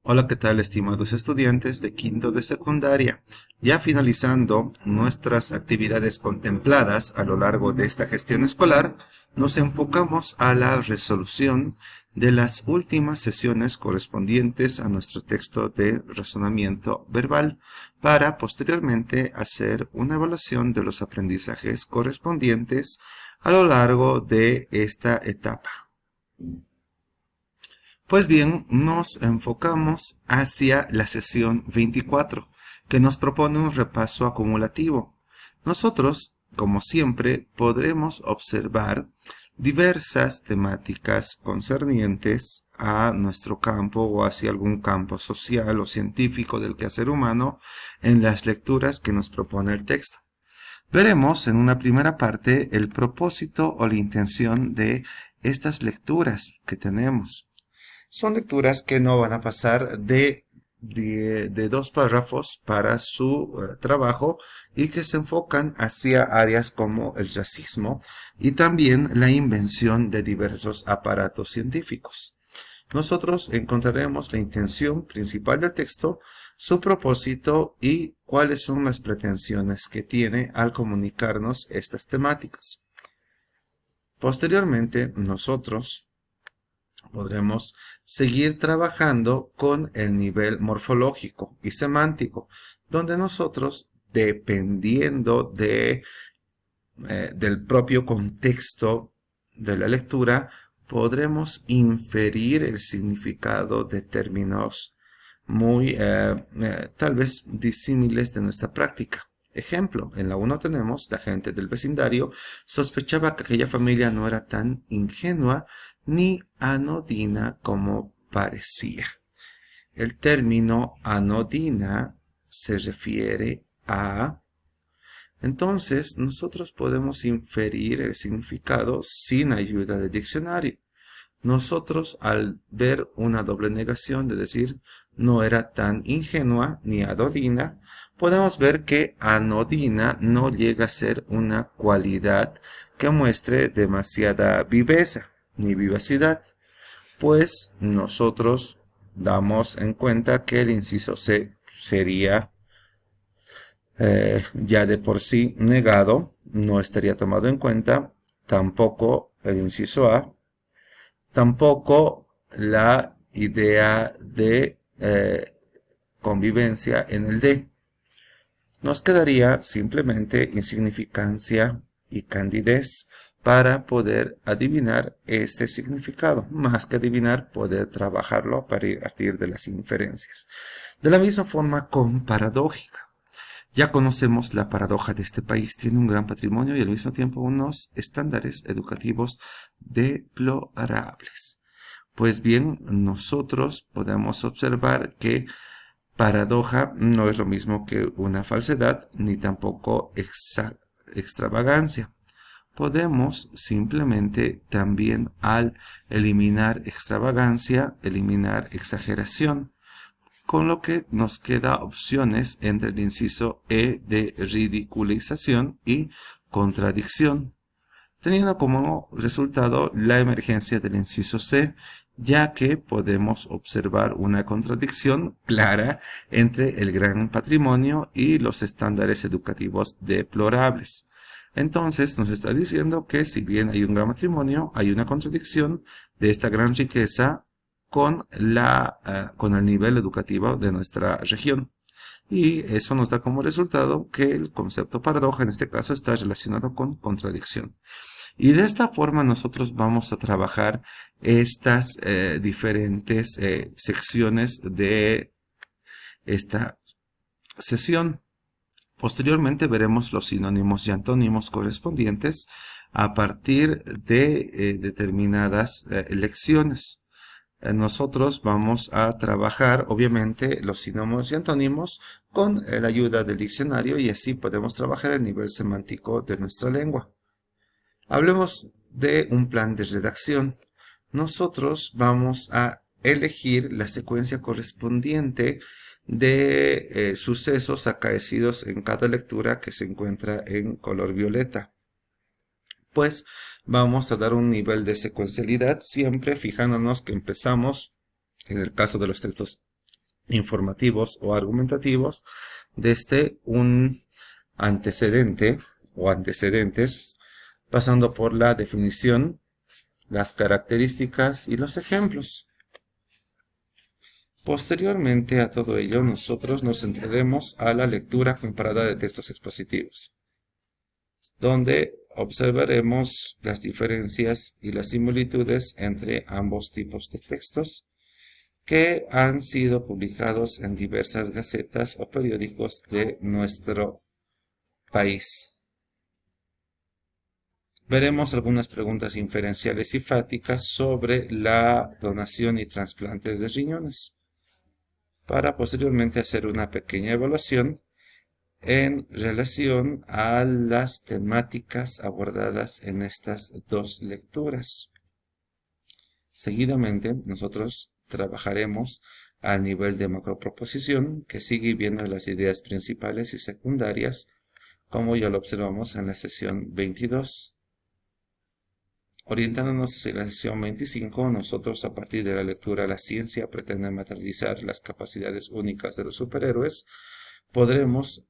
Hola, ¿qué tal, estimados estudiantes de quinto de secundaria? Ya finalizando nuestras actividades contempladas a lo largo de esta gestión escolar, nos enfocamos a la resolución de las últimas sesiones correspondientes a nuestro texto de razonamiento verbal para posteriormente hacer una evaluación de los aprendizajes correspondientes a lo largo de esta etapa. Pues bien, nos enfocamos hacia la sesión 24, que nos propone un repaso acumulativo. Nosotros, como siempre, podremos observar diversas temáticas concernientes a nuestro campo o hacia algún campo social o científico del quehacer humano en las lecturas que nos propone el texto. Veremos en una primera parte el propósito o la intención de estas lecturas que tenemos. Son lecturas que no van a pasar de 2 párrafos para su trabajo y que se enfocan hacia áreas como el racismo y también la invención de diversos aparatos científicos. Nosotros encontraremos la intención principal del texto, su propósito y cuáles son las pretensiones que tiene al comunicarnos estas temáticas. Posteriormente, nosotros podremos seguir trabajando con el nivel morfológico y semántico, donde nosotros, dependiendo del propio contexto de la lectura, podremos inferir el significado de términos muy tal vez disímiles de nuestra práctica. Ejemplo, en la 1 tenemos, la gente del vecindario sospechaba que aquella familia no era tan ingenua ni anodina como parecía. El término anodina se refiere a... Entonces, nosotros podemos inferir el significado sin ayuda del diccionario. Nosotros, al ver una doble negación de decir no era tan ingenua ni anodina, podemos ver que anodina no llega a ser una cualidad que muestre demasiada viveza ni vivacidad, pues nosotros damos en cuenta que el inciso C sería ya de por sí negado, no estaría tomado en cuenta, tampoco el inciso A, tampoco la idea de convivencia en el D. Nos quedaría simplemente insignificancia y candidez para poder adivinar este significado. Más que adivinar, poder trabajarlo a partir de las inferencias. De la misma forma con paradójica. Ya conocemos la paradoja de este país. Tiene un gran patrimonio y al mismo tiempo unos estándares educativos deplorables. Pues bien, nosotros podemos observar que paradoja no es lo mismo que una falsedad, ni tampoco extravagancia. Podemos simplemente también al eliminar extravagancia, eliminar exageración, con lo que nos queda opciones entre el inciso E de ridiculización y contradicción, teniendo como resultado la emergencia del inciso C, ya que podemos observar una contradicción clara entre el gran patrimonio y los estándares educativos deplorables. Entonces nos está diciendo que si bien hay un gran patrimonio, hay una contradicción de esta gran riqueza con el nivel educativo de nuestra región. Y eso nos da como resultado que el concepto paradoja en este caso está relacionado con contradicción. Y de esta forma nosotros vamos a trabajar estas diferentes secciones de esta sesión. Posteriormente veremos los sinónimos y antónimos correspondientes a partir de determinadas lecciones. Nosotros vamos a trabajar obviamente los sinónimos y antónimos con la ayuda del diccionario y así podemos trabajar el nivel semántico de nuestra lengua. Hablemos de un plan de redacción. Nosotros vamos a elegir la secuencia correspondiente de sucesos acaecidos en cada lectura que se encuentra en color violeta. Pues vamos a dar un nivel de secuencialidad siempre fijándonos que empezamos, en el caso de los textos informativos o argumentativos desde un antecedente o antecedentes, pasando por la definición, las características y los ejemplos. Posteriormente a todo ello, nosotros nos centraremos a la lectura comparada de textos expositivos, donde observaremos las diferencias y las similitudes entre ambos tipos de textos que han sido publicados en diversas gacetas o periódicos de nuestro país. Veremos algunas preguntas inferenciales y fáticas sobre la donación y trasplantes de riñones, para posteriormente hacer una pequeña evaluación en relación a las temáticas abordadas en estas dos lecturas. Seguidamente, nosotros trabajaremos al nivel de macroproposición, que sigue viendo las ideas principales y secundarias, como ya lo observamos en la sesión 22. Orientándonos hacia la sesión 25, nosotros a partir de la lectura La ciencia pretende materializar las capacidades únicas de los superhéroes, podremos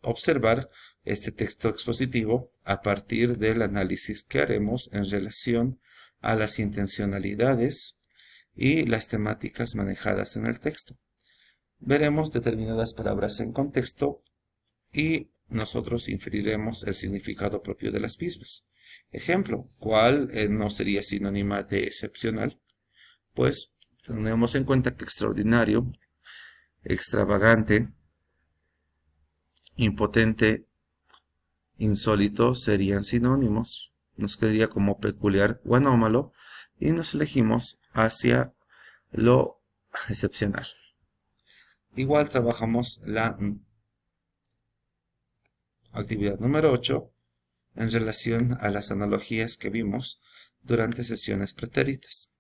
observar este texto expositivo a partir del análisis que haremos en relación a las intencionalidades y las temáticas manejadas en el texto. Veremos determinadas palabras en contexto y nosotros inferiremos el significado propio de las mismas. Ejemplo, ¿cuál no sería sinónima de excepcional? Pues tenemos en cuenta que extraordinario, extravagante, impotente, insólito serían sinónimos. Nos quedaría como peculiar o anómalo y nos elegimos hacia lo excepcional. Igual trabajamos la actividad número 8 en relación a las analogías que vimos durante sesiones pretéritas.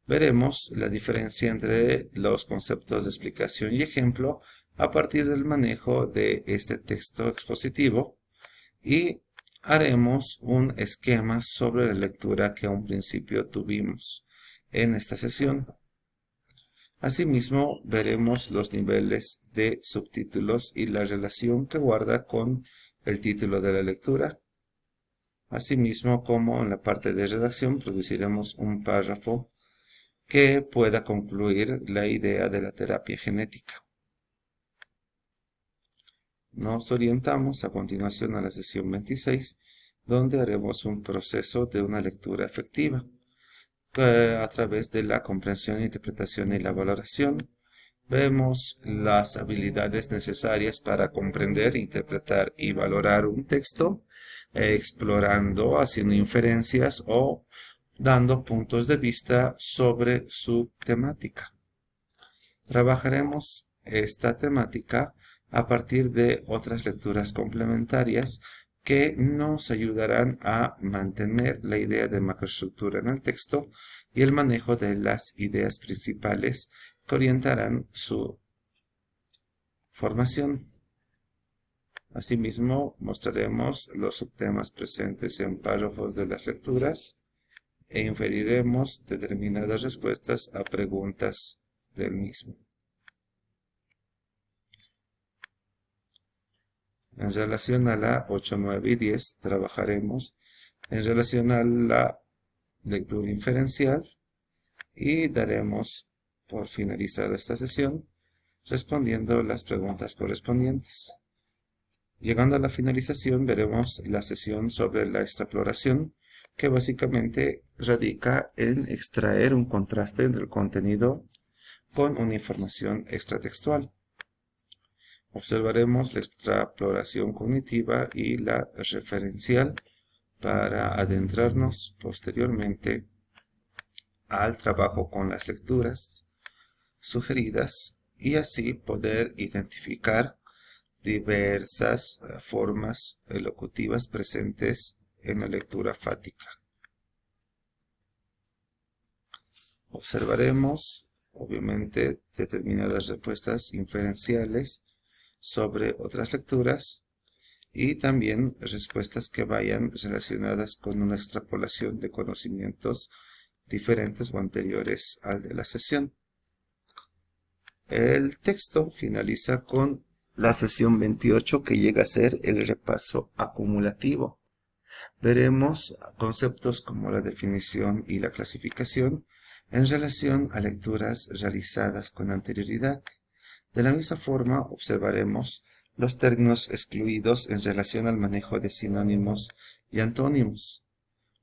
Veremos la diferencia entre los conceptos de explicación y ejemplo a partir del manejo de este texto expositivo y haremos un esquema sobre la lectura que a un principio tuvimos en esta sesión. Asimismo, veremos los niveles de subtítulos y la relación que guarda con el título de la lectura. Asimismo, como en la parte de redacción, produciremos un párrafo que pueda concluir la idea de la terapia genética. Nos orientamos a continuación a la sesión 26, donde haremos un proceso de una lectura efectiva, a través de la comprensión, interpretación y la valoración. Vemos las habilidades necesarias para comprender, interpretar y valorar un texto, explorando, haciendo inferencias o dando puntos de vista sobre su temática. Trabajaremos esta temática a partir de otras lecturas complementarias que nos ayudarán a mantener la idea de macroestructura en el texto y el manejo de las ideas principales que orientarán su formación. Asimismo, mostraremos los subtemas presentes en párrafos de las lecturas e inferiremos determinadas respuestas a preguntas del mismo. En relación a la 8, 9 y 10, trabajaremos en relación a la lectura inferencial y daremos por finalizada esta sesión respondiendo las preguntas correspondientes. Llegando a la finalización, veremos la sesión sobre la extrapolación, que básicamente radica en extraer un contraste entre el contenido con una información extratextual. Observaremos la extrapolación cognitiva y la referencial para adentrarnos posteriormente al trabajo con las lecturas sugeridas y así poder identificar diversas formas elocutivas presentes en la lectura fática. Observaremos, obviamente, determinadas respuestas inferenciales sobre otras lecturas y también respuestas que vayan relacionadas con una extrapolación de conocimientos diferentes o anteriores al de la sesión. el texto finaliza con la sesión 28, que llega a ser el repaso acumulativo. Veremos conceptos como la definición y la clasificación en relación a lecturas realizadas con anterioridad. De la misma forma, observaremos los términos excluidos en relación al manejo de sinónimos y antónimos,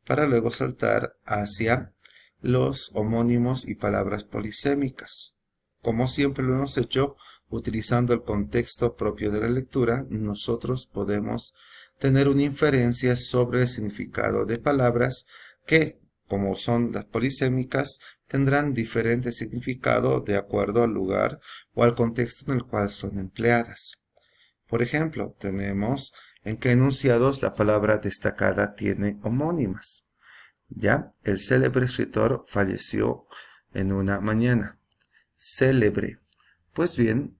para luego saltar hacia los homónimos y palabras polisémicas. Como siempre lo hemos hecho, utilizando el contexto propio de la lectura, nosotros podemos tener una inferencia sobre el significado de palabras que, como son las polisémicas, tendrán diferente significado de acuerdo al lugar o al contexto en el cual son empleadas. Por ejemplo, tenemos en qué enunciados la palabra destacada tiene homónimas. Ya, el célebre escritor falleció en una mañana. Célebre. Pues bien,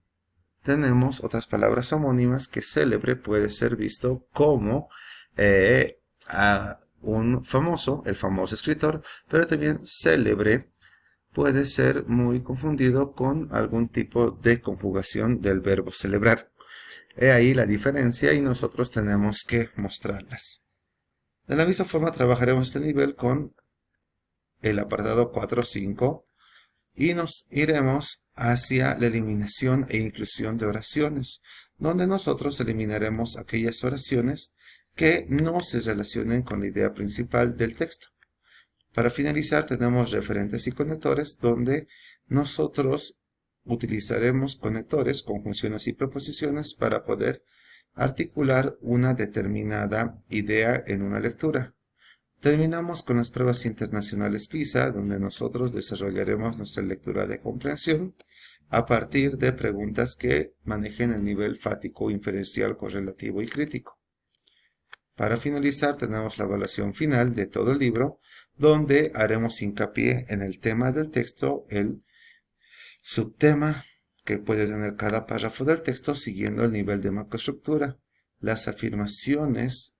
tenemos otras palabras homónimas que célebre puede ser visto como un famoso, el famoso escritor, pero también célebre puede ser muy confundido con algún tipo de conjugación del verbo celebrar. He ahí la diferencia y nosotros tenemos que mostrarlas. De la misma forma trabajaremos este nivel con el apartado 4.5 y nos iremos hacia la eliminación e inclusión de oraciones, donde nosotros eliminaremos aquellas oraciones que no se relacionen con la idea principal del texto. Para finalizar tenemos referentes y conectores, donde nosotros utilizaremos conectores, conjunciones y preposiciones para poder articular una determinada idea en una lectura. Terminamos con las pruebas internacionales PISA, donde nosotros desarrollaremos nuestra lectura de comprensión a partir de preguntas que manejen el nivel fático, inferencial, correlativo y crítico. Para finalizar tenemos la evaluación final de todo el libro, donde haremos hincapié en el tema del texto, el subtema que puede tener cada párrafo del texto siguiendo el nivel de macroestructura, las afirmaciones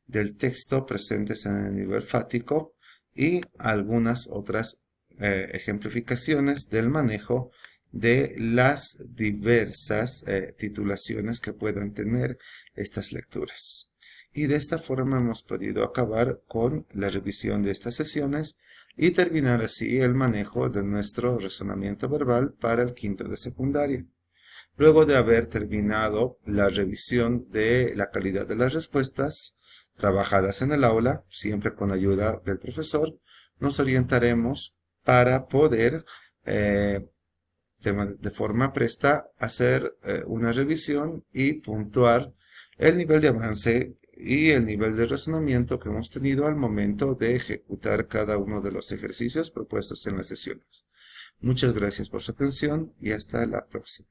del texto presentes en el nivel fático y algunas otras ejemplificaciones del manejo de las diversas titulaciones que puedan tener estas lecturas. Y de esta forma hemos podido acabar con la revisión de estas sesiones y terminar así el manejo de nuestro razonamiento verbal para el quinto de secundaria. Luego de haber terminado la revisión de la calidad de las respuestas trabajadas en el aula, siempre con ayuda del profesor, nos orientaremos para poder de forma presta hacer una revisión y puntuar el nivel de avance y el nivel de razonamiento que hemos tenido al momento de ejecutar cada uno de los ejercicios propuestos en las sesiones. Muchas gracias por su atención y hasta la próxima.